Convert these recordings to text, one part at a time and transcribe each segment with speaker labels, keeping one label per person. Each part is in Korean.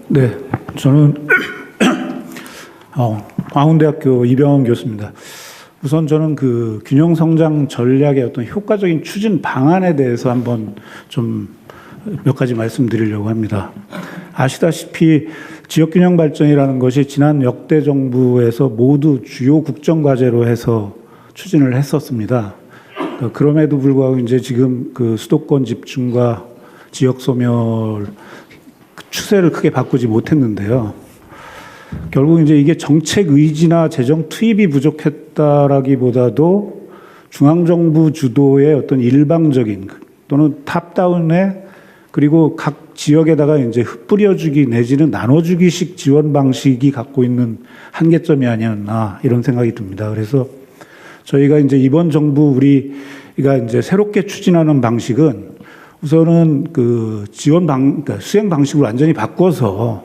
Speaker 1: 네, 저는 광운대학교 이병헌 교수입니다. 우선 저는 그 균형 성장 전략의 어떤 효과적인 추진 방안에 대해서 한번 좀 몇 가지 말씀드리려고 합니다. 아시다시피 지역균형 발전이라는 것이 지난 역대 정부에서 모두 주요 국정과제로 해서 추진을 했었습니다. 그럼에도 불구하고 이제 지금 그 수도권 집중과 지역 소멸 추세를 크게 바꾸지 못했는데요. 결국 이제 이게 정책 의지나 재정 투입이 부족했다라기보다도 중앙정부 주도의 어떤 일방적인 또는 탑다운의 그리고 각 지역에다가 이제 흩뿌려주기 내지는 나눠주기식 지원 방식이 갖고 있는 한계점이 아니었나 이런 생각이 듭니다. 그래서 저희가 이제 이번 정부 우리가 이제 새롭게 추진하는 방식은 우선은 그 그러니까 수행 방식을 완전히 바꿔서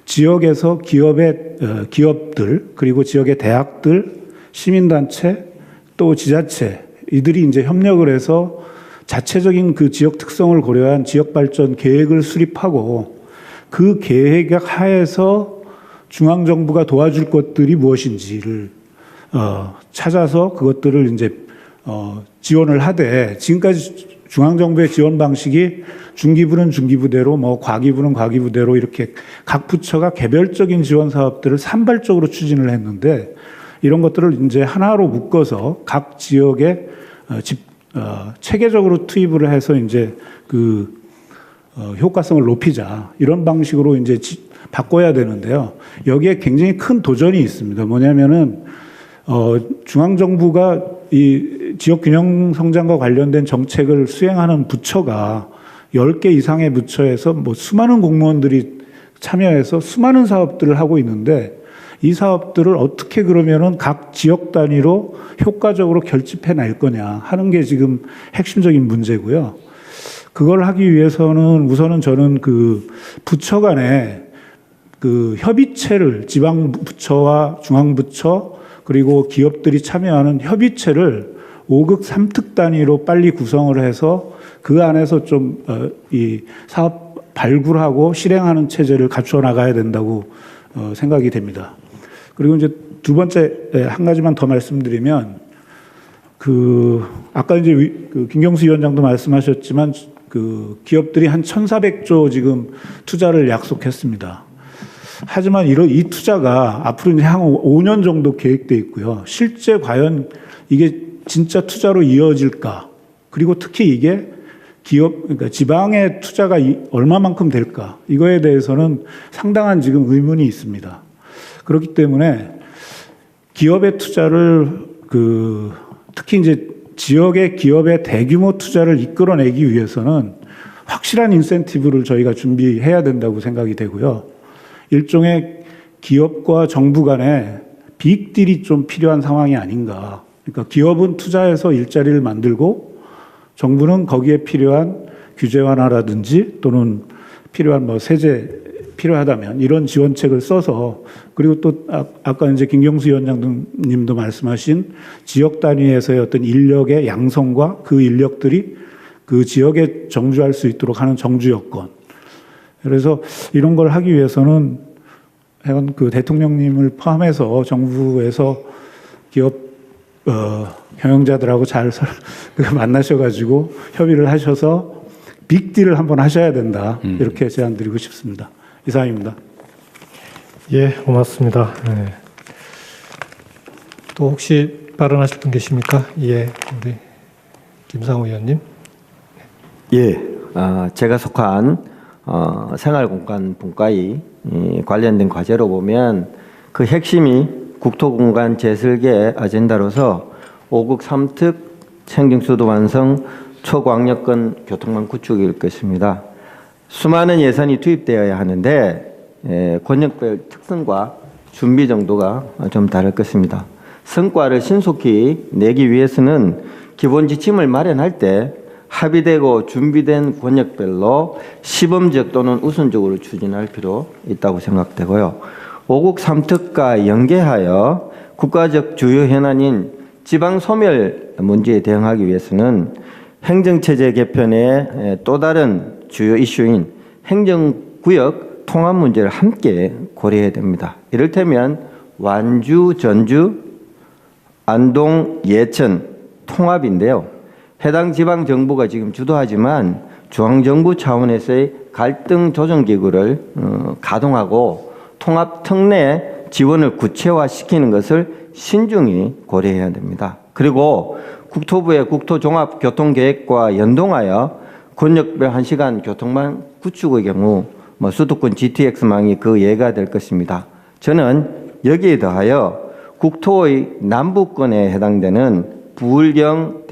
Speaker 1: 지역에서 기업들 그리고 지역의 대학들, 시민단체 또 지자체 이들이 이제 협력을 해서 자체적인 그 지역 특성을 고려한 지역 발전 계획을 수립하고 그 계획 하에서 중앙 정부가 도와줄 것들이 무엇인지를 찾아서 그것들을 이제 지원을 하되 지금까지 중앙 정부의 지원 방식이 중기부는 중기부대로 뭐 과기부는 과기부대로 이렇게 각 부처가 개별적인 지원 사업들을 산발적으로 추진을 했는데 이런 것들을 이제 하나로 묶어서 각 지역에 체계적으로 투입을 해서 이제 그 효과성을 높이자 이런 방식으로 이제 바꿔야 되는데요. 여기에 굉장히 큰 도전이 있습니다. 뭐냐면은 중앙 정부가 이 지역 균형 성장과 관련된 정책을 수행하는 부처가 10개 이상의 부처에서 뭐 수많은 공무원들이 참여해서 수많은 사업들을 하고 있는데 이 사업들을 어떻게 그러면은 각 지역 단위로 효과적으로 결집해 낼 거냐 하는 게 지금 핵심적인 문제고요. 그걸 하기 위해서는 우선은 저는 그 부처 간에 그 협의체를 지방 부처와 중앙 부처 그리고 기업들이 참여하는 협의체를 5극 3특 단위로 빨리 구성을 해서 그 안에서 좀 이 사업 발굴하고 실행하는 체제를 갖춰 나가야 된다고 생각이 됩니다. 그리고 이제 두 번째 한 가지만 더 말씀드리면 그 아까 이제 그 김경수 위원장도 말씀하셨지만 그 기업들이 한 1,400조 지금 투자를 약속했습니다. 하지만 이 투자가 앞으로 이제 한 5년 정도 계획돼 있고요. 실제 과연 이게 진짜 투자로 이어질까? 그리고 특히 이게 그러니까 지방의 투자가 얼마만큼 될까? 이거에 대해서는 상당한 지금 의문이 있습니다. 그렇기 때문에 기업의 투자를 특히 이제 지역의 기업의 대규모 투자를 이끌어내기 위해서는 확실한 인센티브를 저희가 준비해야 된다고 생각이 되고요. 일종의 기업과 정부 간의 빅딜이 좀 필요한 상황이 아닌가. 그러니까 기업은 투자해서 일자리를 만들고 정부는 거기에 필요한 규제 완화라든지 또는 필요한 뭐 세제 필요하다면 이런 지원책을 써서 그리고 또 아까 이제 김경수 위원장님도 말씀하신 지역 단위에서의 어떤 인력의 양성과 그 인력들이 그 지역에 정주할 수 있도록 하는 정주 여건. 그래서 이런 걸 하기 위해서는 그 대통령님을 포함해서 정부에서 기업 경영자들하고 잘 만나셔가지고 협의를 하셔서 빅딜을 한번 하셔야 된다. 이렇게 제안드리고 싶습니다. 이상입니다.
Speaker 2: 예, 고맙습니다. 네. 또 혹시 발언하실 분 계십니까? 예, 우리 김상우 의원님.
Speaker 3: 예, 제가 속한 생활공간 분과에 관련된 과제로 보면 그 핵심이 국토공간 재설계 아젠다로서 5극 3특 행정수도 완성 초광역권 교통망 구축일 것입니다. 수많은 예산이 투입되어야 하는데 권역별 특성과 준비 정도가 좀 다를 것입니다. 성과를 신속히 내기 위해서는 기본 지침을 마련할 때 합의되고 준비된 권역별로 시범적 또는 우선적으로 추진할 필요 있다고 생각되고요. 5극 3특과 연계하여 국가적 주요 현안인 지방 소멸 문제에 대응하기 위해서는 행정체제 개편의 또 다른 주요 이슈인 행정구역 통합 문제를 함께 고려해야 됩니다. 이를테면 완주, 전주, 안동, 예천 통합인데요. 해당 지방 정부가 지금 주도하지만 중앙정부 차원에서의 갈등 조정 기구를 가동하고 통합 특례 지원을 구체화시키는 것을 신중히 고려해야 됩니다. 그리고 국토부의 국토종합교통계획과 연동하여 권역별 1시간 교통망 구축의 경우 수도권 GTX망이 그 예가 될 것입니다. 저는 여기에 더하여 국토의 남부권에 해당되는 부울경,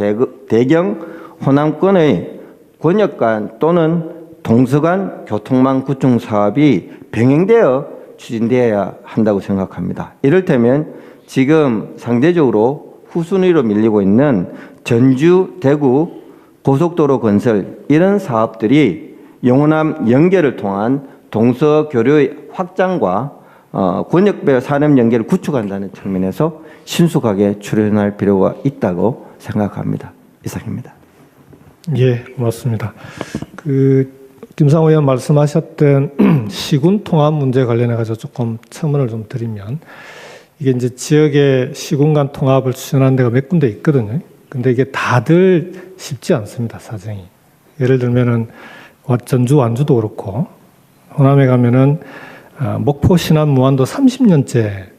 Speaker 3: 대경, 호남권의 권역 간 또는 동서 간 교통망 구축 사업이 병행되어 추진되어야 한다고 생각합니다. 이를테면 지금 상대적으로 후순위로 밀리고 있는 전주, 대구 고속도로 건설 이런 사업들이 영호남 연계를 통한 동서 교류의 확장과 권역별 산업 연계를 구축한다는 측면에서 신속하게 출연할 필요가 있다고 생각합니다. 이상입니다.
Speaker 2: 예, 고맙습니다. 김상호 의원 말씀하셨던 시군 통합 문제 관련해 가지고 조금 첨언을 좀 드리면, 이게 이제 지역의 시군 간 통합을 추진하는 데가 몇 군데 있거든요. 근데 이게 다들 쉽지 않습니다, 사정이. 예를 들면은 전주 완주도 그렇고, 호남에 가면은 목포, 신안, 무안도 30년째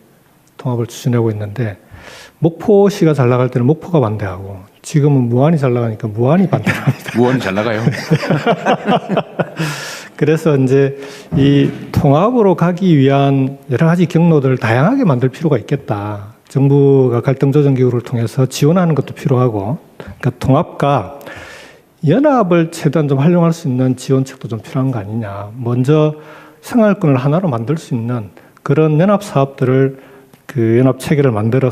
Speaker 2: 통합을 추진하고 있는데, 목포시가 잘 나갈 때는 목포가 반대하고, 지금은 무안이 잘 나가니까 무안이 반대합니다.
Speaker 4: 무언이 잘 나가요.
Speaker 2: 그래서 이제 이 통합으로 가기 위한 여러 가지 경로들을 다양하게 만들 필요가 있겠다. 정부가 갈등 조정 기구를 통해서 지원하는 것도 필요하고, 그러니까 통합과 연합을 최대한 좀 활용할 수 있는 지원책도 좀 필요한 거 아니냐. 먼저 생활권을 하나로 만들 수 있는 그런 연합 사업들을 연합 체계를 만들어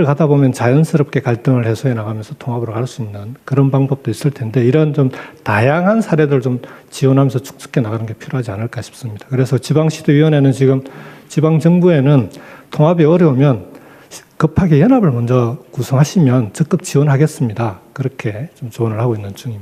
Speaker 2: 가다 보면 자연스럽게 갈등을 해소해 나가면서 통합으로 갈 수 있는 그런 방법도 있을 텐데, 이런 좀 다양한 사례들을 좀 지원하면서 축적해 나가는 게 필요하지 않을까 싶습니다. 그래서 지방시도위원회는 지금 지방정부에는 통합이 어려우면 급하게 연합을 먼저 구성하시면 적극 지원하겠습니다. 그렇게 좀 조언을 하고 있는 중입니다.